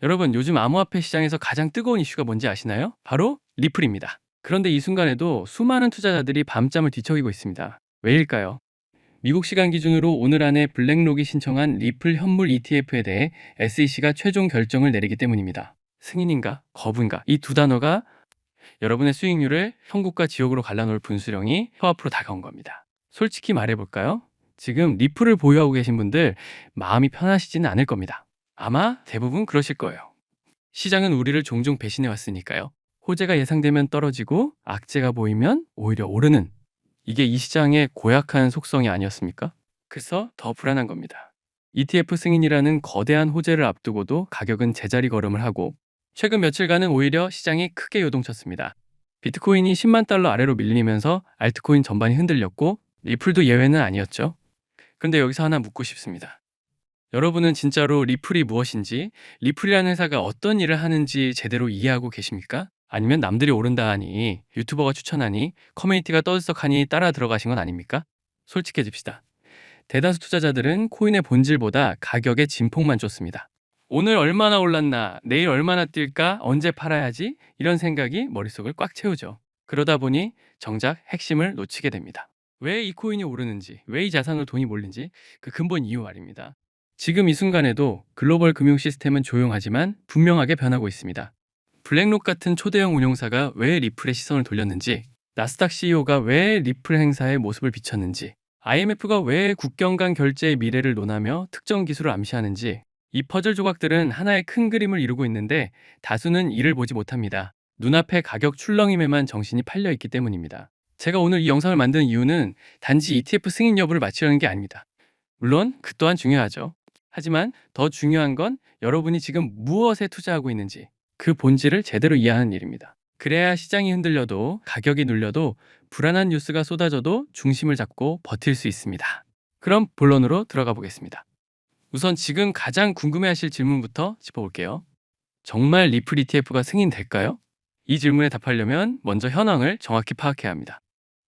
여러분, 요즘 암호화폐 시장에서 가장 뜨거운 이슈가 뭔지 아시나요? 바로 리플입니다. 그런데 이 순간에도 수많은 투자자들이 밤잠을 뒤척이고 있습니다. 왜일까요? 미국 시간 기준으로 오늘 안에 블랙록이 신청한 리플 현물 ETF에 대해 SEC가 최종 결정을 내리기 때문입니다. 승인인가 거부인가, 이 두 단어가 여러분의 수익률을 천국과 지옥으로 갈라놓을 분수령이 코앞으로 다가온 겁니다. 솔직히 말해볼까요? 지금 리플을 보유하고 계신 분들 마음이 편하시지는 않을 겁니다. 아마 대부분 그러실 거예요. 시장은 우리를 종종 배신해 왔으니까요. 호재가 예상되면 떨어지고 악재가 보이면 오히려 오르는, 이게 이 시장의 고약한 속성이 아니었습니까? 그래서 더 불안한 겁니다. ETF 승인이라는 거대한 호재를 앞두고도 가격은 제자리 걸음을 하고, 최근 며칠간은 오히려 시장이 크게 요동쳤습니다. 비트코인이 10만 달러 아래로 밀리면서 알트코인 전반이 흔들렸고, 리플도 예외는 아니었죠. 그런데 여기서 하나 묻고 싶습니다. 여러분은 진짜로 리플이 무엇인지, 리플이라는 회사가 어떤 일을 하는지 제대로 이해하고 계십니까? 아니면 남들이 오른다 하니, 유튜버가 추천하니, 커뮤니티가 떠들썩하니 따라 들어가신 건 아닙니까? 솔직해집시다. 대다수 투자자들은 코인의 본질보다 가격의 진폭만 쫓습니다. 오늘 얼마나 올랐나, 내일 얼마나 뛸까, 언제 팔아야지, 이런 생각이 머릿속을 꽉 채우죠. 그러다 보니 정작 핵심을 놓치게 됩니다. 왜 이 코인이 오르는지, 왜 이 자산으로 돈이 몰린지, 그 근본 이유 말입니다. 지금 이 순간에도 글로벌 금융 시스템은 조용하지만 분명하게 변하고 있습니다. 블랙록 같은 초대형 운용사가 왜 리플의 시선을 돌렸는지, 나스닥 CEO가 왜 리플 행사에 모습을 비췄는지, IMF가 왜 국경 간 결제의 미래를 논하며 특정 기술을 암시하는지, 이 퍼즐 조각들은 하나의 큰 그림을 이루고 있는데 다수는 이를 보지 못합니다. 눈앞의 가격 출렁임에만 정신이 팔려 있기 때문입니다. 제가 오늘 이 영상을 만든 이유는 단지 ETF 승인 여부를 맞추려는 게 아닙니다. 물론 그 또한 중요하죠. 하지만 더 중요한 건 여러분이 지금 무엇에 투자하고 있는지, 그 본질을 제대로 이해하는 일입니다. 그래야 시장이 흔들려도, 가격이 눌려도, 불안한 뉴스가 쏟아져도 중심을 잡고 버틸 수 있습니다. 그럼 본론으로 들어가 보겠습니다. 우선 지금 가장 궁금해하실 질문부터 짚어볼게요. 정말 리플 ETF가 승인될까요? 이 질문에 답하려면 먼저 현황을 정확히 파악해야 합니다.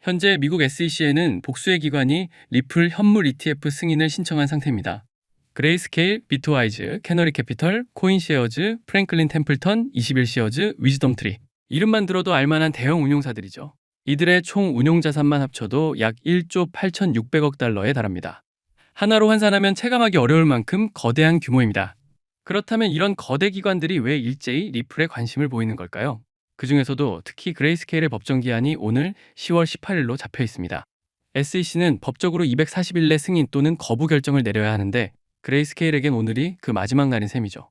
현재 미국 SEC에는 복수의 기관이 리플 현물 ETF 승인을 신청한 상태입니다. 그레이스케일, 비트와이즈, 캐너리 캐피털, 코인시어즈, 프랭클린 템플턴, 21시어즈, 위즈덤트리, 이름만 들어도 알만한 대형 운용사들이죠. 이들의 총 운용 자산만 합쳐도 약 1조 8,600억 달러에 달합니다. 하나로 환산하면 체감하기 어려울 만큼 거대한 규모입니다. 그렇다면 이런 거대 기관들이 왜 일제히 리플에 관심을 보이는 걸까요? 그 중에서도 특히 그레이스케일의 법정 기한이 오늘 10월 18일로 잡혀 있습니다. SEC는 법적으로 240일 내 승인 또는 거부 결정을 내려야 하는데, 그레이스케일에겐 오늘이 그 마지막 날인 셈이죠.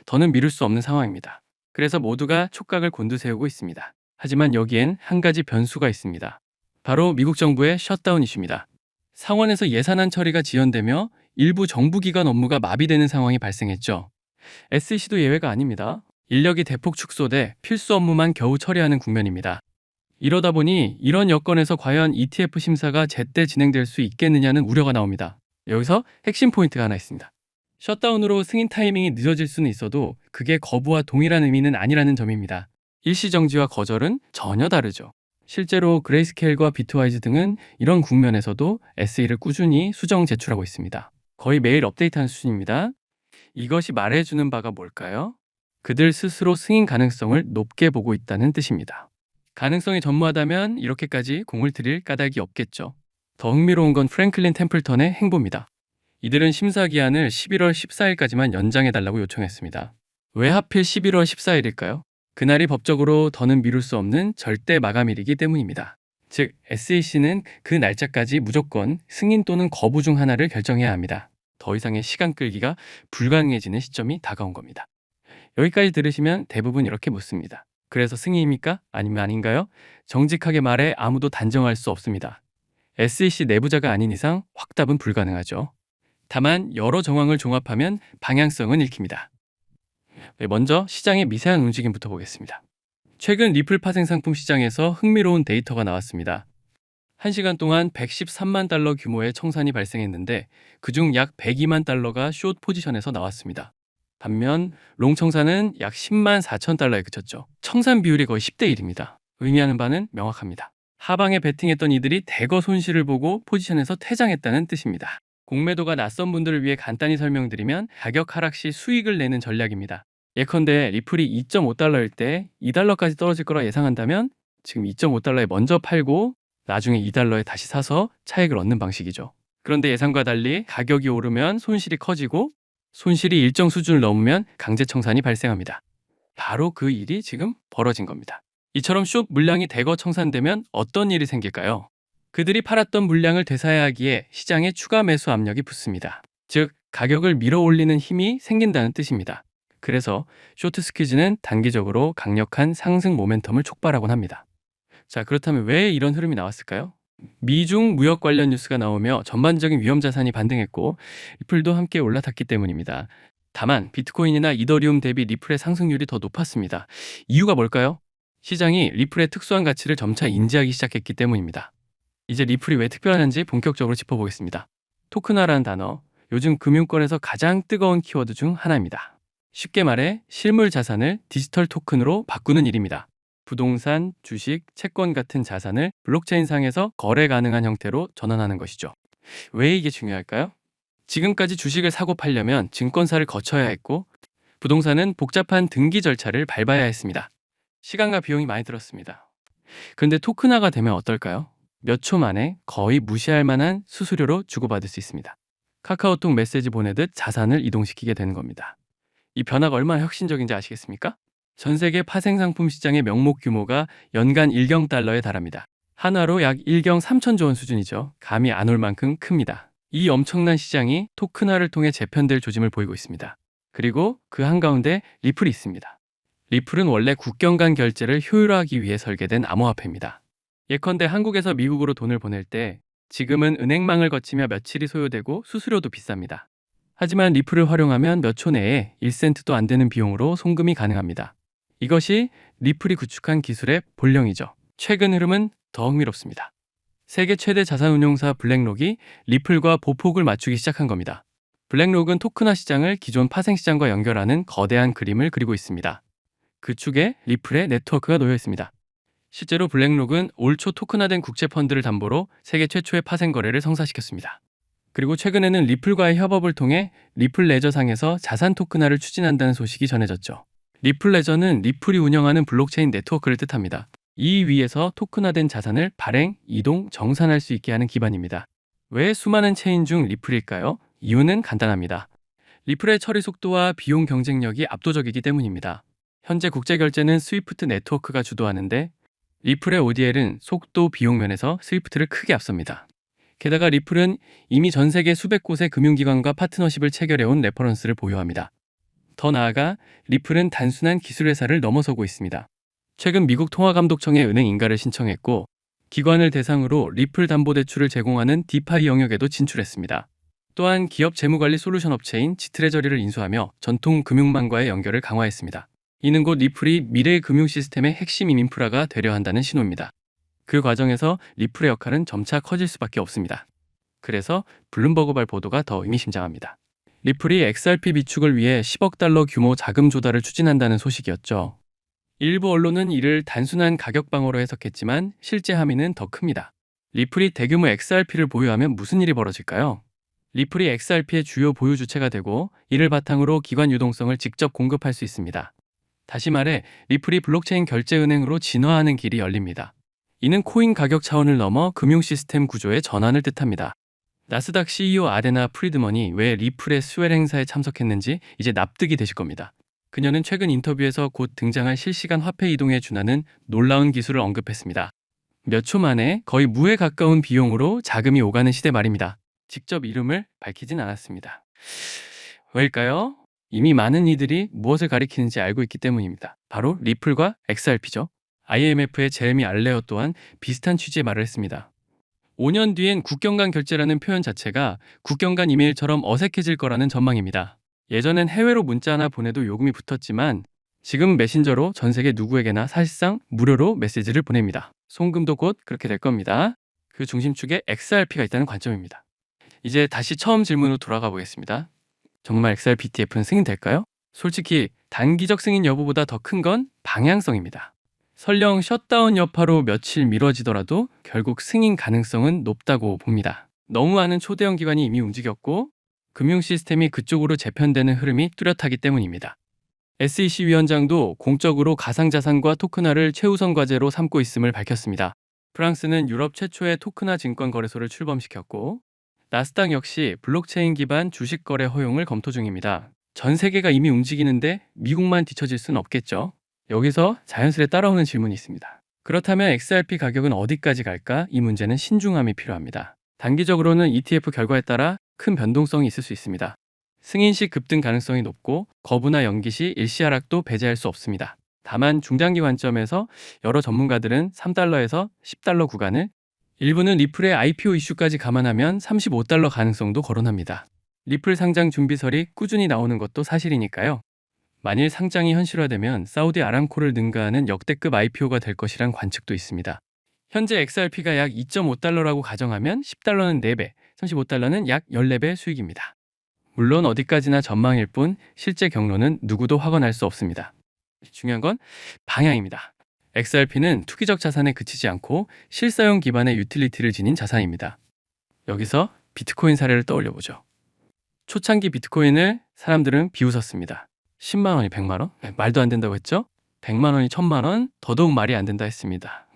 더는 미룰 수 없는 상황입니다. 그래서 모두가 촉각을 곤두세우고 있습니다. 하지만 여기엔 한 가지 변수가 있습니다. 바로 미국 정부의 셧다운 이슈입니다. 상원에서 예산안 처리가 지연되며 일부 정부기관 업무가 마비되는 상황이 발생했죠. SEC도 예외가 아닙니다. 인력이 대폭 축소돼 필수 업무만 겨우 처리하는 국면입니다. 이러다 보니 이런 여건에서 과연 ETF 심사가 제때 진행될 수 있겠느냐는 우려가 나옵니다. 여기서 핵심 포인트가 하나 있습니다. 셧다운으로 승인 타이밍이 늦어질 수는 있어도 그게 거부와 동일한 의미는 아니라는 점입니다. 일시정지와 거절은 전혀 다르죠. 실제로 그레이스케일과 비트와이즈 등은 이런 국면에서도 SE를 꾸준히 수정 제출하고 있습니다. 거의 매일 업데이트하는 수준입니다. 이것이 말해주는 바가 뭘까요? 그들 스스로 승인 가능성을 높게 보고 있다는 뜻입니다. 가능성이 전무하다면 이렇게까지 공을 들일 까닭이 없겠죠. 더 흥미로운 건 프랭클린 템플턴의 행보입니다. 이들은 심사 기한을 11월 14일까지만 연장해달라고 요청했습니다. 왜 하필 11월 14일일까요? 그날이 법적으로 더는 미룰 수 없는 절대 마감일이기 때문입니다. 즉, SEC는 그 날짜까지 무조건 승인 또는 거부 중 하나를 결정해야 합니다. 더 이상의 시간 끌기가 불가능해지는 시점이 다가온 겁니다. 여기까지 들으시면 대부분 이렇게 묻습니다. 그래서 승인입니까? 아니면 아닌가요? 정직하게 말해 아무도 단정할 수 없습니다. SEC 내부자가 아닌 이상 확답은 불가능하죠. 다만 여러 정황을 종합하면 방향성은 읽힙니다. 먼저 시장의 미세한 움직임부터 보겠습니다. 최근 리플 파생 상품 시장에서 흥미로운 데이터가 나왔습니다. 1시간 동안 113만 달러 규모의 청산이 발생했는데 그중 약 102만 달러가 숏 포지션에서 나왔습니다. 반면 롱 청산은 약 10만 4천 달러에 그쳤죠. 청산 비율이 거의 10대 1입니다. 의미하는 바는 명확합니다. 하방에 베팅했던 이들이 대거 손실을 보고 포지션에서 퇴장했다는 뜻입니다. 공매도가 낯선 분들을 위해 간단히 설명드리면 가격 하락 시 수익을 내는 전략입니다. 예컨대 리플이 2.5달러일 때 2달러까지 떨어질 거라 예상한다면 지금 2.5달러에 먼저 팔고 나중에 2달러에 다시 사서 차익을 얻는 방식이죠. 그런데 예상과 달리 가격이 오르면 손실이 커지고 손실이 일정 수준을 넘으면 강제 청산이 발생합니다. 바로 그 일이 지금 벌어진 겁니다. 이처럼 숏 물량이 대거 청산되면 어떤 일이 생길까요? 그들이 팔았던 물량을 되사야하기에 시장에 추가 매수 압력이 붙습니다. 즉, 가격을 밀어 올리는 힘이 생긴다는 뜻입니다. 그래서 쇼트 스퀴즈는 단기적으로 강력한 상승 모멘텀을 촉발하곤 합니다. 자, 그렇다면 왜 이런 흐름이 나왔을까요? 미중 무역 관련 뉴스가 나오며 전반적인 위험 자산이 반등했고 리플도 함께 올라탔기 때문입니다. 다만 비트코인이나 이더리움 대비 리플의 상승률이 더 높았습니다. 이유가 뭘까요? 시장이 리플의 특수한 가치를 점차 인지하기 시작했기 때문입니다. 이제 리플이 왜 특별한지 본격적으로 짚어보겠습니다. 토큰화라는 단어, 요즘 금융권에서 가장 뜨거운 키워드 중 하나입니다. 쉽게 말해 실물 자산을 디지털 토큰으로 바꾸는 일입니다. 부동산, 주식, 채권 같은 자산을 블록체인상에서 거래 가능한 형태로 전환하는 것이죠. 왜 이게 중요할까요? 지금까지 주식을 사고 팔려면 증권사를 거쳐야 했고 부동산은 복잡한 등기 절차를 밟아야 했습니다. 시간과 비용이 많이 들었습니다. 그런데 토큰화가 되면 어떨까요? 몇 초 만에 거의 무시할 만한 수수료로 주고받을 수 있습니다. 카카오톡 메시지 보내듯 자산을 이동시키게 되는 겁니다. 이 변화가 얼마나 혁신적인지 아시겠습니까? 전 세계 파생상품 시장의 명목 규모가 연간 1경 달러에 달합니다. 한화로 약 1경 3천조 원 수준이죠. 감이 안 올 만큼 큽니다. 이 엄청난 시장이 토큰화를 통해 재편될 조짐을 보이고 있습니다. 그리고 그 한가운데 리플이 있습니다. 리플은 원래 국경 간 결제를 효율화하기 위해 설계된 암호화폐입니다. 예컨대 한국에서 미국으로 돈을 보낼 때 지금은 은행망을 거치며 며칠이 소요되고 수수료도 비쌉니다. 하지만 리플을 활용하면 몇 초 내에 1센트도 안 되는 비용으로 송금이 가능합니다. 이것이 리플이 구축한 기술의 본령이죠. 최근 흐름은 더 흥미롭습니다. 세계 최대 자산운용사 블랙록이 리플과 보폭을 맞추기 시작한 겁니다. 블랙록은 토큰화 시장을 기존 파생 시장과 연결하는 거대한 그림을 그리고 있습니다. 그 축에 리플의 네트워크가 놓여 있습니다. 실제로 블랙록은 올 초 토큰화된 국제 펀드를 담보로 세계 최초의 파생 거래를 성사시켰습니다. 그리고 최근에는 리플과의 협업을 통해 리플 레저상에서 자산 토큰화를 추진한다는 소식이 전해졌죠. 리플 레저는 리플이 운영하는 블록체인 네트워크를 뜻합니다. 이 위에서 토큰화된 자산을 발행, 이동, 정산할 수 있게 하는 기반입니다. 왜 수많은 체인 중 리플일까요? 이유는 간단합니다. 리플의 처리 속도와 비용 경쟁력이 압도적이기 때문입니다. 현재 국제 결제는 스위프트 네트워크가 주도하는데 리플의 ODL은 속도, 비용 면에서 스위프트를 크게 앞섭니다. 게다가 리플은 이미 전 세계 수백 곳의 금융기관과 파트너십을 체결해온 레퍼런스를 보유합니다. 더 나아가 리플은 단순한 기술회사를 넘어서고 있습니다. 최근 미국 통화감독청에 은행 인가를 신청했고 기관을 대상으로 리플 담보대출을 제공하는 디파이 영역에도 진출했습니다. 또한 기업 재무관리 솔루션 업체인 지트레저리를 인수하며 전통 금융망과의 연결을 강화했습니다. 이는 곧 리플이 미래의 금융 시스템의 핵심 인프라가 되려 한다는 신호입니다. 그 과정에서 리플의 역할은 점차 커질 수밖에 없습니다. 그래서 블룸버그발 보도가 더 의미심장합니다. 리플이 XRP 비축을 위해 10억 달러 규모 자금 조달을 추진한다는 소식이었죠. 일부 언론은 이를 단순한 가격 방어로 해석했지만 실제 함의는 더 큽니다. 리플이 대규모 XRP를 보유하면 무슨 일이 벌어질까요? 리플이 XRP의 주요 보유 주체가 되고 이를 바탕으로 기관 유동성을 직접 공급할 수 있습니다. 다시 말해 리플이 블록체인 결제은행으로 진화하는 길이 열립니다. 이는 코인 가격 차원을 넘어 금융 시스템 구조의 전환을 뜻합니다. 나스닥 CEO 아데나 프리드먼이 왜 리플의 스웰 행사에 참석했는지 이제 납득이 되실 겁니다. 그녀는 최근 인터뷰에서 곧 등장할 실시간 화폐 이동에 준하는 놀라운 기술을 언급했습니다. 몇 초 만에 거의 무에 가까운 비용으로 자금이 오가는 시대 말입니다. 직접 이름을 밝히진 않았습니다. 왜일까요? 이미 많은 이들이 무엇을 가리키는지 알고 있기 때문입니다. 바로 리플과 XRP죠. IMF의 제레미 알레어 또한 비슷한 취지의 말을 했습니다. 5년 뒤엔 국경 간 결제라는 표현 자체가 국경 간 이메일처럼 어색해질 거라는 전망입니다. 예전엔 해외로 문자 하나 보내도 요금이 붙었지만 지금 메신저로 전 세계 누구에게나 사실상 무료로 메시지를 보냅니다. 송금도 곧 그렇게 될 겁니다. 그 중심축에 XRP가 있다는 관점입니다. 이제 다시 처음 질문으로 돌아가 보겠습니다. 정말 XRPTF는 승인될까요? 솔직히 단기적 승인 여부보다 더 큰 건 방향성입니다. 설령 셧다운 여파로 며칠 미뤄지더라도 결국 승인 가능성은 높다고 봅니다. 너무 많은 초대형 기관이 이미 움직였고 금융 시스템이 그쪽으로 재편되는 흐름이 뚜렷하기 때문입니다. SEC 위원장도 공적으로 가상자산과 토큰화를 최우선 과제로 삼고 있음을 밝혔습니다. 프랑스는 유럽 최초의 토큰화 증권 거래소를 출범시켰고, 나스닥 역시 블록체인 기반 주식 거래 허용을 검토 중입니다. 전 세계가 이미 움직이는데 미국만 뒤처질 순 없겠죠. 여기서 자연스레 따라오는 질문이 있습니다. 그렇다면 XRP 가격은 어디까지 갈까? 이 문제는 신중함이 필요합니다. 단기적으로는 ETF 결과에 따라 큰 변동성이 있을 수 있습니다. 승인 시 급등 가능성이 높고 거부나 연기 시 일시 하락도 배제할 수 없습니다. 다만 중장기 관점에서 여러 전문가들은 3달러에서 10달러 구간을, 일부는 리플의 IPO 이슈까지 감안하면 35달러 가능성도 거론합니다. 리플 상장 준비설이 꾸준히 나오는 것도 사실이니까요. 만일 상장이 현실화되면 사우디 아람코를 능가하는 역대급 IPO가 될 것이란 관측도 있습니다. 현재 XRP가 약 2.5달러라고 가정하면 10달러는 4배, 35달러는 약 14배 수익입니다. 물론 어디까지나 전망일 뿐 실제 경로는 누구도 확언할 수 없습니다. 중요한 건 방향입니다. XRP는 투기적 자산에 그치지 않고 실사용 기반의 유틸리티를 지닌 자산입니다. 여기서 비트코인 사례를 떠올려보죠. 초창기 비트코인을 사람들은 비웃었습니다. 10만 원이 100만 원? 말도 안 된다고 했죠? 100만 원이 1000만 원? 더더욱 말이 안 된다 했습니다.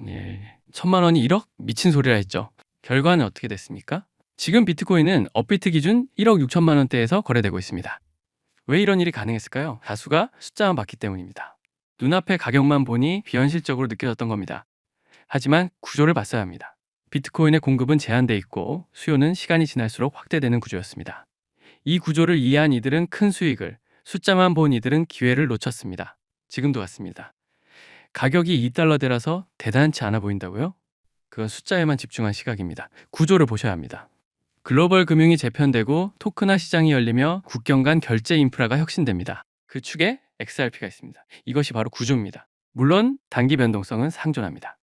1000만 원이 1억? 미친 소리라 했죠. 결과는 어떻게 됐습니까? 지금 비트코인은 업비트 기준 1억 6천만 원대에서 거래되고 있습니다. 왜 이런 일이 가능했을까요? 다수가 숫자만 봤기 때문입니다. 눈앞의 가격만 보니 비현실적으로 느껴졌던 겁니다. 하지만 구조를 봤어야 합니다. 비트코인의 공급은 제한돼 있고 수요는 시간이 지날수록 확대되는 구조였습니다. 이 구조를 이해한 이들은 큰 수익을, 숫자만 본 이들은 기회를 놓쳤습니다. 지금도 같습니다. 가격이 2달러대라서 대단치 않아 보인다고요? 그건 숫자에만 집중한 시각입니다. 구조를 보셔야 합니다. 글로벌 금융이 재편되고 토큰화 시장이 열리며 국경 간 결제 인프라가 혁신됩니다. 그 축에 XRP가 있습니다. 이것이 바로 구조입니다. 물론 단기 변동성은 상존합니다.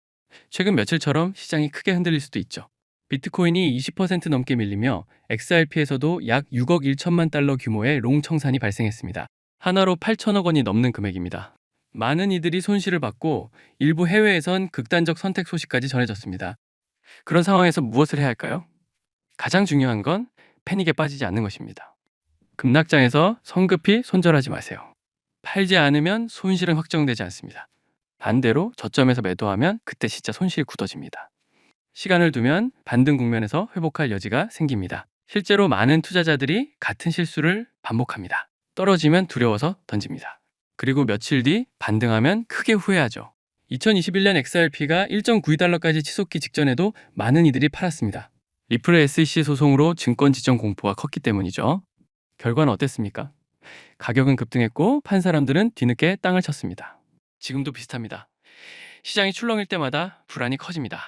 최근 며칠처럼 시장이 크게 흔들릴 수도 있죠. 비트코인이 20% 넘게 밀리며 XRP에서도 약 6억 1천만 달러 규모의 롱 청산이 발생했습니다. 하나로 8천억 원이 넘는 금액입니다. 많은 이들이 손실을 받고 일부 해외에선 극단적 선택 소식까지 전해졌습니다. 그런 상황에서 무엇을 해야 할까요? 가장 중요한 건 패닉에 빠지지 않는 것입니다. 급락장에서 성급히 손절하지 마세요. 팔지 않으면 손실은 확정되지 않습니다. 반대로 저점에서 매도하면 그때 진짜 손실이 굳어집니다. 시간을 두면 반등 국면에서 회복할 여지가 생깁니다. 실제로 많은 투자자들이 같은 실수를 반복합니다. 떨어지면 두려워서 던집니다. 그리고 며칠 뒤 반등하면 크게 후회하죠. 2021년 XRP가 1.92달러까지 치솟기 직전에도 많은 이들이 팔았습니다. 리플의 SEC 소송으로 증권 지정 공포가 컸기 때문이죠. 결과는 어땠습니까? 가격은 급등했고 판 사람들은 뒤늦게 땅을 쳤습니다. 지금도 비슷합니다. 시장이 출렁일 때마다 불안이 커집니다.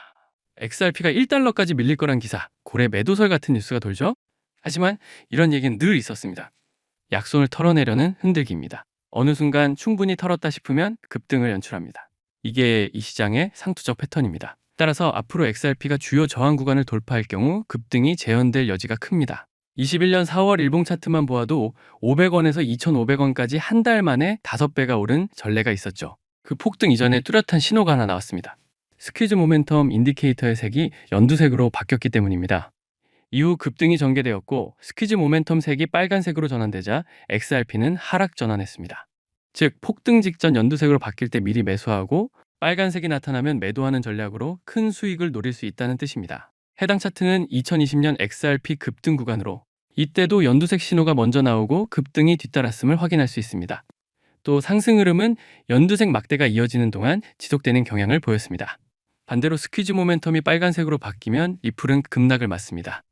XRP가 1달러까지 밀릴 거란 기사, 고래 매도설 같은 뉴스가 돌죠. 하지만 이런 얘기는 늘 있었습니다. 약손을 털어내려는 흔들기입니다. 어느 순간 충분히 털었다 싶으면 급등을 연출합니다. 이게 이 시장의 상투적 패턴입니다. 따라서 앞으로 XRP가 주요 저항 구간을 돌파할 경우 급등이 재현될 여지가 큽니다. 21년 4월 일봉 차트만 보아도 500원에서 2,500원까지 한 달 만에 5배가 오른 전례가 있었죠. 그 폭등 이전에 뚜렷한 신호가 하나 나왔습니다. 스퀴즈 모멘텀 인디케이터의 색이 연두색으로 바뀌었기 때문입니다. 이후 급등이 전개되었고 스퀴즈 모멘텀 색이 빨간색으로 전환되자 XRP는 하락 전환했습니다. 즉 폭등 직전 연두색으로 바뀔 때 미리 매수하고 빨간색이 나타나면 매도하는 전략으로 큰 수익을 노릴 수 있다는 뜻입니다. 해당 차트는 2020년 XRP 급등 구간으로 이때도 연두색 신호가 먼저 나오고 급등이 뒤따랐음을 확인할 수 있습니다. 또 상승 흐름은 연두색 막대가 이어지는 동안 지속되는 경향을 보였습니다. 반대로 스퀴즈 모멘텀이 빨간색으로 바뀌면 리플은 급락을 맞습니다.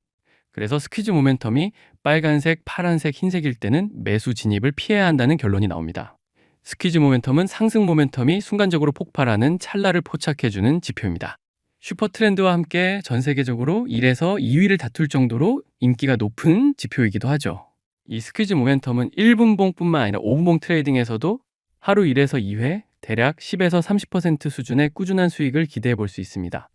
그래서 스퀴즈 모멘텀이 빨간색, 파란색, 흰색일 때는 매수 진입을 피해야 한다는 결론이 나옵니다. 스퀴즈 모멘텀은 상승 모멘텀이 순간적으로 폭발하는 찰나를 포착해주는 지표입니다. 슈퍼트렌드와 함께 전 세계적으로 1에서 2위를 다툴 정도로 인기가 높은 지표이기도 하죠. 이 스퀴즈 모멘텀은 1분봉뿐만 아니라 5분봉 트레이딩에서도 하루 1에서 2회 대략 10에서 30% 수준의 꾸준한 수익을 기대해 볼 수 있습니다.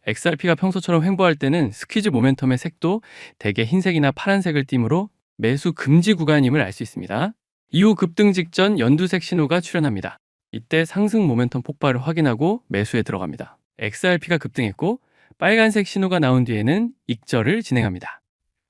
XRP가 평소처럼 횡보할 때는 스퀴즈 모멘텀의 색도 대개 흰색이나 파란색을 띠므로 매수 금지 구간임을 알 수 있습니다. 이후 급등 직전 연두색 신호가 출현합니다. 이때 상승 모멘텀 폭발을 확인하고 매수에 들어갑니다. XRP가 급등했고 빨간색 신호가 나온 뒤에는 익절을 진행합니다.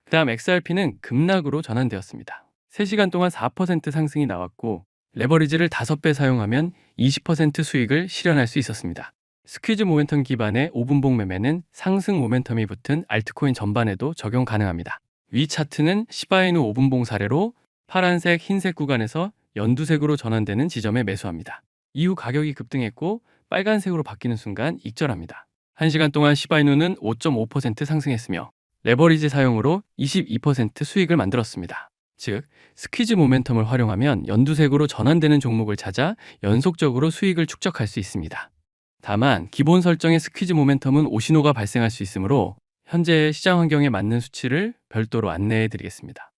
그 다음 XRP는 급락으로 전환되었습니다. 3시간 동안 4% 상승이 나왔고 레버리지를 5배 사용하면 20% 수익을 실현할 수 있었습니다. 스퀴즈 모멘텀 기반의 5분봉 매매는 상승 모멘텀이 붙은 알트코인 전반에도 적용 가능합니다. 위 차트는 시바이누 5분봉 사례로 파란색, 흰색 구간에서 연두색으로 전환되는 지점에 매수합니다. 이후 가격이 급등했고 빨간색으로 바뀌는 순간 익절합니다. 1시간 동안 시바이누는 5.5% 상승했으며 레버리지 사용으로 22% 수익을 만들었습니다. 즉, 스퀴즈 모멘텀을 활용하면 연두색으로 전환되는 종목을 찾아 연속적으로 수익을 축적할 수 있습니다. 다만 기본 설정의 스퀴즈 모멘텀은 오신호가 발생할 수 있으므로 현재 시장 환경에 맞는 수치를 별도로 안내해 드리겠습니다.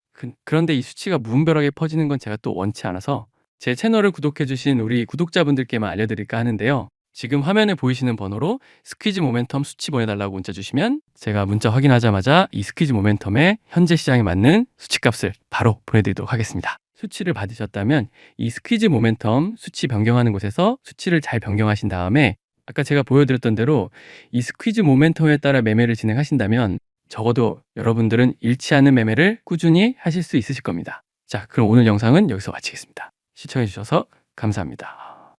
그런데 이 수치가 무분별하게 퍼지는 건 제가 또 원치 않아서 제 채널을 구독해 주신 우리 구독자분들께만 알려드릴까 하는데요. 지금 화면에 보이시는 번호로 스퀴즈 모멘텀 수치 보내달라고 문자 주시면 제가 문자 확인하자마자 이 스퀴즈 모멘텀의 현재 시장에 맞는 수치값을 바로 보내드리도록 하겠습니다. 수치를 받으셨다면 이 스퀴즈 모멘텀 수치 변경하는 곳에서 수치를 잘 변경하신 다음에 아까 제가 보여드렸던 대로 이 스퀴즈 모멘텀에 따라 매매를 진행하신다면 적어도 여러분들은 잃지 않는 매매를 꾸준히 하실 수 있으실 겁니다. 자, 그럼 오늘 영상은 여기서 마치겠습니다. 시청해 주셔서 감사합니다.